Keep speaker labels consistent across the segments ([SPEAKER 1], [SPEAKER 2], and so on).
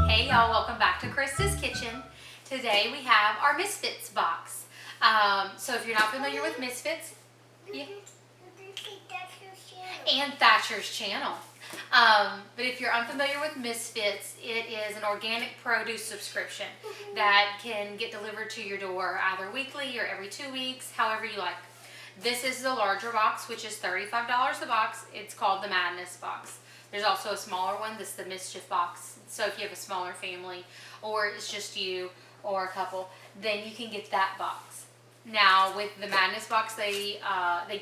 [SPEAKER 1] Hey y'all, welcome back to Krista's Kitchen. Today we have our Misfits box. So if you're not familiar with Misfits, yeah. And Thatcher's channel. But if you're unfamiliar with Misfits, it is an organic produce subscription that can get delivered to your door either weekly or every 2 weeks, however you like. This is the larger box, which is $35 a box. It's called the Madness box. There's also a smaller one, this is the Mischief box. So if you have a smaller family or it's just you or a couple, then you can get that box. Now with the Madness box, they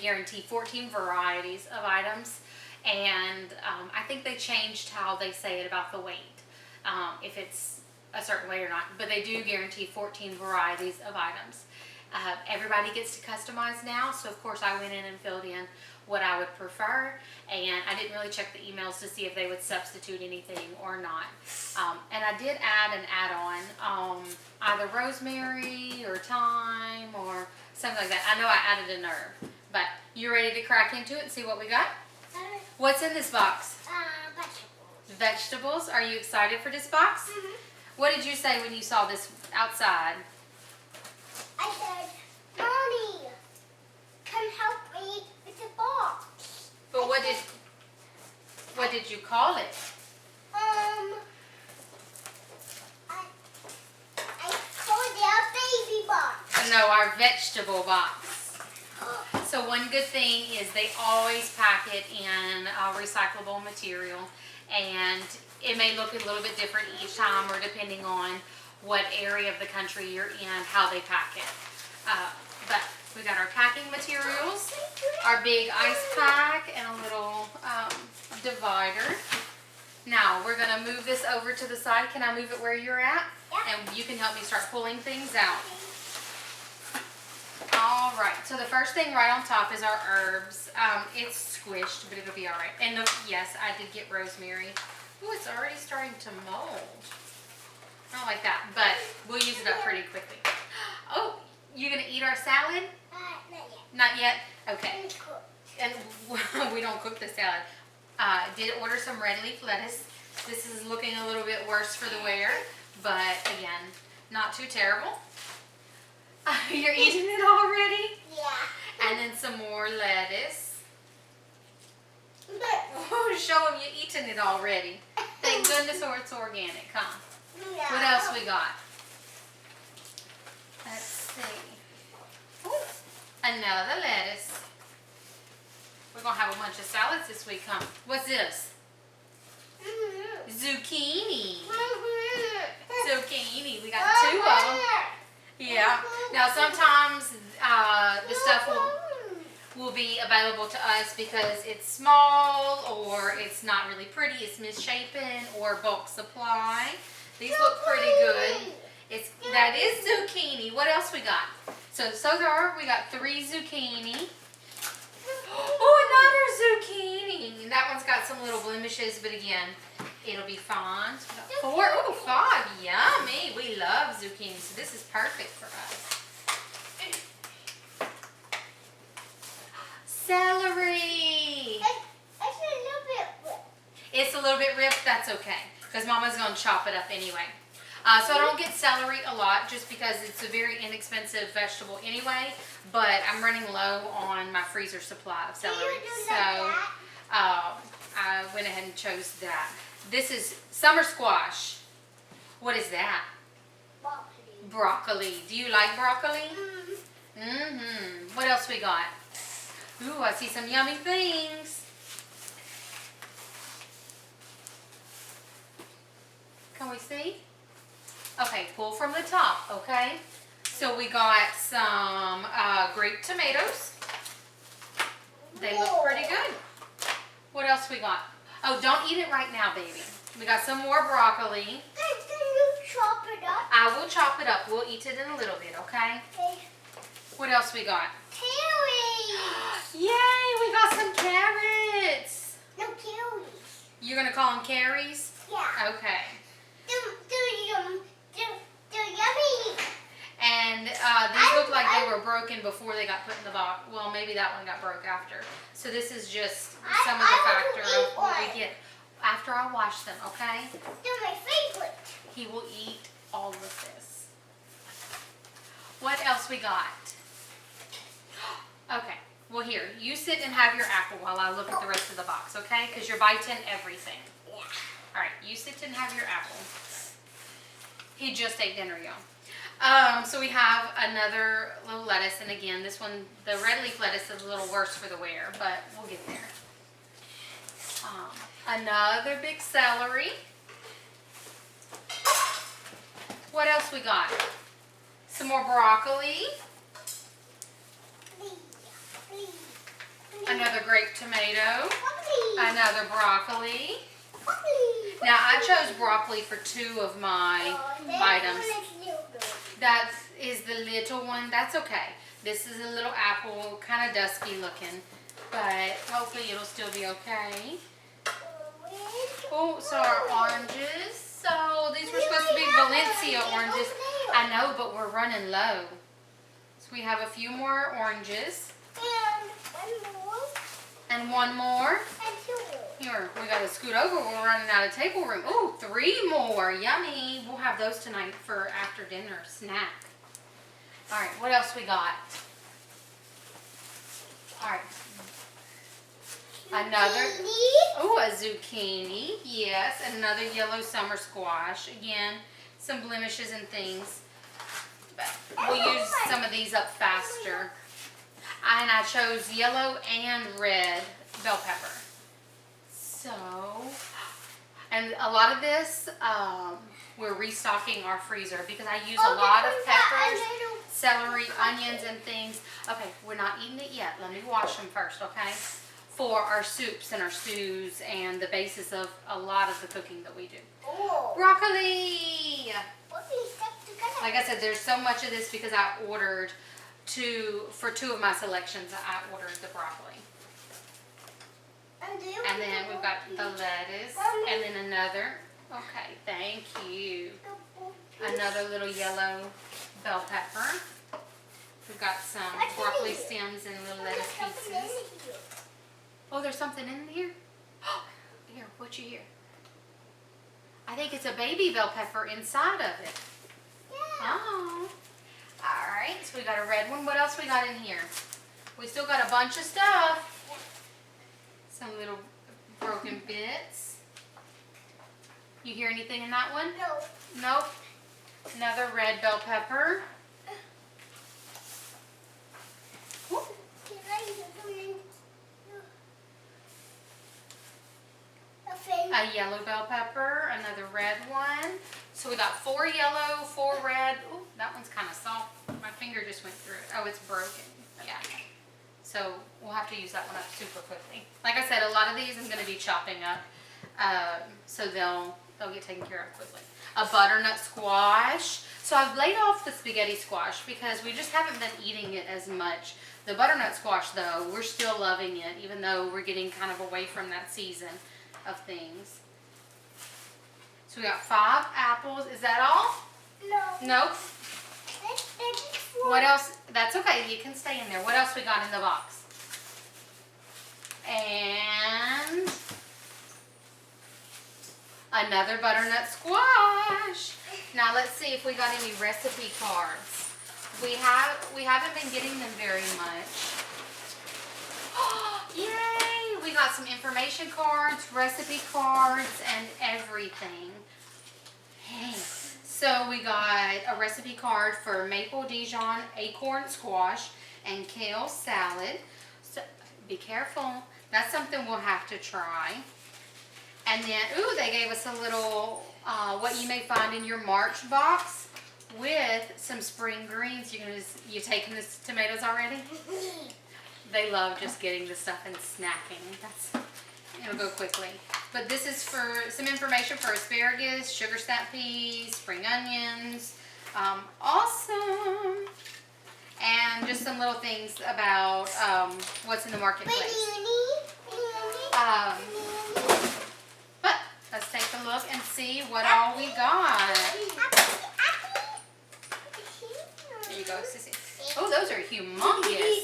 [SPEAKER 1] guarantee 14 varieties of items, and I think they changed how they say it about the weight, if it's a certain way or not, but they do guarantee 14 varieties of items. Everybody gets to customize now, so of course I went in and filled in what I would prefer, and I didn't really check the emails to see if they would substitute anything or not. And I did add an add-on, either rosemary or thyme or something like that. I know I added an herb, but you ready to crack into it and see what we got? What's in this box?
[SPEAKER 2] Vegetables.
[SPEAKER 1] Vegetables. Are you excited for this box?
[SPEAKER 2] Mm-hmm.
[SPEAKER 1] What did you say when you saw this outside?
[SPEAKER 2] I said, Mommy, come help me with the box.
[SPEAKER 1] But what did you call it?
[SPEAKER 2] I called it a baby box.
[SPEAKER 1] No, our vegetable box. So one good thing is they always pack it in recyclable material, and it may look a little bit different each time or depending on what area of the country you're in, how they pack it. But we got our packing materials, our big ice pack, and a little divider. Now we're going to move this over to the side. Can I move it where you're at?
[SPEAKER 2] Yeah.
[SPEAKER 1] And you can help me start pulling things out. All right, so the first thing right on top is our herbs. It's squished, but it'll be all right. And yes, I did get rosemary. Ooh, it's already starting to mold. I don't like that, but we'll use it up pretty quickly. Oh, you're going to eat our salad?
[SPEAKER 2] Not yet.
[SPEAKER 1] Not yet? Okay.
[SPEAKER 2] It's cooked.
[SPEAKER 1] And we don't cook the salad. Did order some red leaf lettuce. This is looking a little bit worse for the wear, but again, not too terrible. You're eating it already?
[SPEAKER 2] Yeah.
[SPEAKER 1] And then some more lettuce.
[SPEAKER 2] But,
[SPEAKER 1] Oh, show them you're eating it already. Thank goodness it's organic, huh?
[SPEAKER 2] yeah.
[SPEAKER 1] What else we got? Let's see. Ooh, another lettuce. We're going to have a bunch of salads this week, huh? What's this?
[SPEAKER 2] Mm-hmm.
[SPEAKER 1] Zucchini.
[SPEAKER 2] Mm-hmm.
[SPEAKER 1] Zucchini. We got 2 of them. Yeah. Now sometimes the stuff will be available to us because it's small or it's not really pretty, it's misshapen, or bulk supply. These look pretty good. That is zucchini. What else we got? So far we got 3 zucchini. Oh, another zucchini. That one's got some little blemishes, but again, it'll be fine. So we got 4. Oh, 5. Yummy. We love zucchini, so this is perfect for us. Celery.
[SPEAKER 2] It's a little bit wet.
[SPEAKER 1] It's a little bit ripped. That's okay, because Mama's going to chop it up anyway. So I don't get celery a lot just because it's a very inexpensive vegetable anyway, but I'm running low on my freezer supply of celery. So I went ahead and chose that. This is summer squash. What is that?
[SPEAKER 2] Broccoli.
[SPEAKER 1] Broccoli. Do you like broccoli?
[SPEAKER 2] Mm-hmm.
[SPEAKER 1] Mm-hmm. What else we got? Ooh, I see some yummy things. Can we see? Okay, pull from the top, okay? So we got some grape tomatoes. They look pretty good. What else we got? Oh, don't eat it right now, baby. We got some more broccoli.
[SPEAKER 2] Can you chop it up?
[SPEAKER 1] I will chop it up. We'll eat it in a little bit, okay?
[SPEAKER 2] Okay.
[SPEAKER 1] What else we got?
[SPEAKER 2] Carrots.
[SPEAKER 1] Yay, we got some carrots.
[SPEAKER 2] No carrots.
[SPEAKER 1] You're going to call them carries?
[SPEAKER 2] Yeah.
[SPEAKER 1] Okay.
[SPEAKER 2] They're yummy.
[SPEAKER 1] And these look like they were broken before they got put in the box. Well, maybe that one got broke after. So this is just some of the factor of what we get. after I wash them, okay?
[SPEAKER 2] They're my favorite.
[SPEAKER 1] He will eat all of this. What else we got? Okay, well here, you sit and have your apple while I look at the rest of the box, okay? Because you're biting everything.
[SPEAKER 2] Yeah.
[SPEAKER 1] All right, you sit and have your apple. He just ate dinner, y'all. So we have another little lettuce, and again, this one, the red leaf lettuce is a little worse for the wear, but we'll get there. Another big celery. What else we got? Some more broccoli. Another grape tomato. Another broccoli. Now I chose broccoli for 2 of my items. That is the little one. That's okay. This is a little apple, kind of dusky looking, but hopefully it'll still be okay. Oh, so our oranges. So these were supposed to be Valencia oranges. I know, but we're running low. So we have a few more oranges. And one more. Here, we gotta scoot over. We're running out of table room. Ooh, 3 more. Yummy. We'll have those tonight for after dinner snack. All right, what else we got? All right. Another, ooh, a zucchini. Yes, and another yellow summer squash. Again, some blemishes and things. But we'll use some of these up faster. And I chose yellow and red bell pepper. So, and a lot of this, we're restocking our freezer because I use a lot of peppers, celery, onions, and things. Okay, we're not eating it yet. Let me wash them first, okay? For our soups and our stews and the basis of a lot of the cooking that we do. Broccoli! Like I said, there's so much of this because I ordered for 2 of my selections, I ordered the broccoli. And then we've got the lettuce, and then another, okay, thank you. Another little yellow bell pepper. We've got some broccoli stems and little lettuce pieces. Oh, there's something in here? Here, what you hear? I think it's a baby bell pepper inside of it. Oh. All right, so we got a red one. What else we got in here? We still got a bunch of stuff. Some little broken bits. You hear anything in that one?
[SPEAKER 2] No.
[SPEAKER 1] Nope. Another red bell pepper. Ooh. A yellow bell pepper, another red one. So we got 4 yellow, 4 red. Ooh, that one's kind of soft. My finger just went through it. Oh, it's broken. Yeah. So we'll have to use that one up super quickly. Like I said, a lot of these I'm going to be chopping up, so they'll get taken care of quickly. A butternut squash. So I've laid off the spaghetti squash because we just haven't been eating it as much. The butternut squash, though, we're still loving it, even though we're getting kind of away from that season of things. So we got 5 apples. Is that all?
[SPEAKER 2] No.
[SPEAKER 1] Nope. What else? That's okay. You can stay in there. What else we got in the box? And another butternut squash. Now let's see if we got any recipe cards. We haven't been getting them very much. Oh, yay! We got some information cards, recipe cards, and everything. Hey. So we got a recipe card for maple Dijon acorn squash and kale salad. So be careful. That's something we'll have to try. And then, ooh, they gave us a little, what you may find in your March box with some spring greens. You taking the tomatoes already? They love just getting the stuff and snacking. It'll go quickly. But this is for some information for asparagus, sugar snap peas, spring onions. Awesome. And just some little things about what's in the marketplace. But let's take a look and see what all we got. There you go, Sissy. Oh, those are humongous.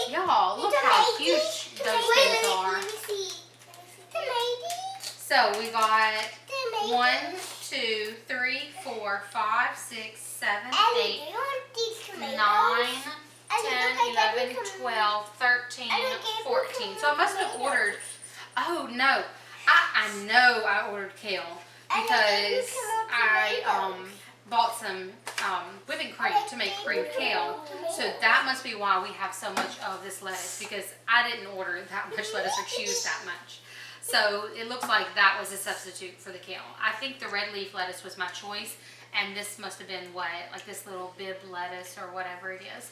[SPEAKER 1] Y'all, look how huge those things are. So we got
[SPEAKER 2] Tomatoes.
[SPEAKER 1] 1, 2, 3, 4, 5, 6, 7,
[SPEAKER 2] Ellie,
[SPEAKER 1] 8,
[SPEAKER 2] do you want these tomatoes?
[SPEAKER 1] 9,
[SPEAKER 2] Ellie,
[SPEAKER 1] 10,
[SPEAKER 2] look, I
[SPEAKER 1] 11,
[SPEAKER 2] got you
[SPEAKER 1] 12, 13,
[SPEAKER 2] I gave you
[SPEAKER 1] 14. So I must have
[SPEAKER 2] tomatoes.
[SPEAKER 1] ordered. Oh no, I know I ordered kale
[SPEAKER 2] I gave you
[SPEAKER 1] because
[SPEAKER 2] some
[SPEAKER 1] I
[SPEAKER 2] tomatoes.
[SPEAKER 1] bought some whipping cream to make creamed kale. So that must be why we have so much of this lettuce, because I didn't order that much lettuce or choose that much. So it looks like that was a substitute for the kale. I think the red leaf lettuce was my choice, and this must have been what, like this little bib lettuce or whatever it is,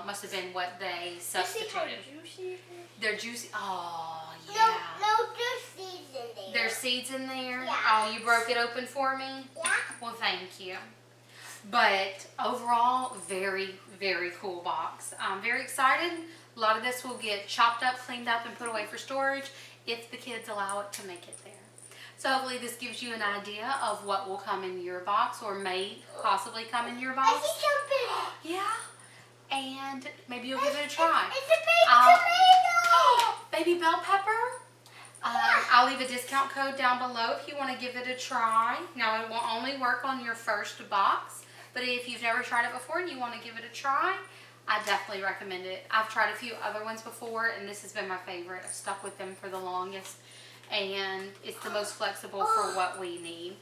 [SPEAKER 1] must have been what they substituted.
[SPEAKER 2] Juicy.
[SPEAKER 1] They're juicy. Oh,
[SPEAKER 2] No,
[SPEAKER 1] yeah.
[SPEAKER 2] no, there's seeds in there.
[SPEAKER 1] There's seeds in there?
[SPEAKER 2] Yeah.
[SPEAKER 1] Oh, you broke it open for me?
[SPEAKER 2] Yeah.
[SPEAKER 1] Well, thank you. But overall, very, very cool box. I'm very excited. A lot of this will get chopped up, cleaned up, and put away for storage if the kids allow it to make it there. So hopefully this gives you an idea of what will come in your box, or may possibly come in your
[SPEAKER 2] I
[SPEAKER 1] box.
[SPEAKER 2] see something.
[SPEAKER 1] Yeah. And maybe you'll give it a try.
[SPEAKER 2] It's a big tomato.
[SPEAKER 1] Baby bell pepper. I'll leave a discount code down below if you want to give it a try. Now, it will only work on your first box, but if you've never tried it before and you want to give it a try, I definitely recommend it. I've tried a few other ones before, and this has been my favorite. I've stuck with them for the longest, and it's the most flexible for what we need.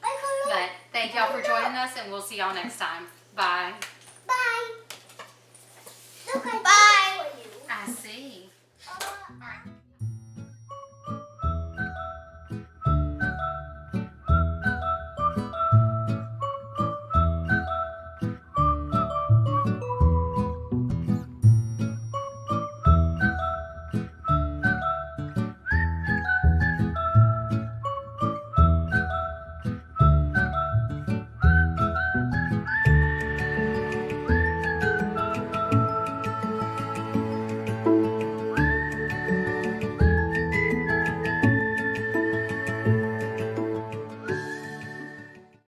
[SPEAKER 1] But thank y'all for joining us, and we'll see y'all next time. Bye.
[SPEAKER 2] Bye. Bye.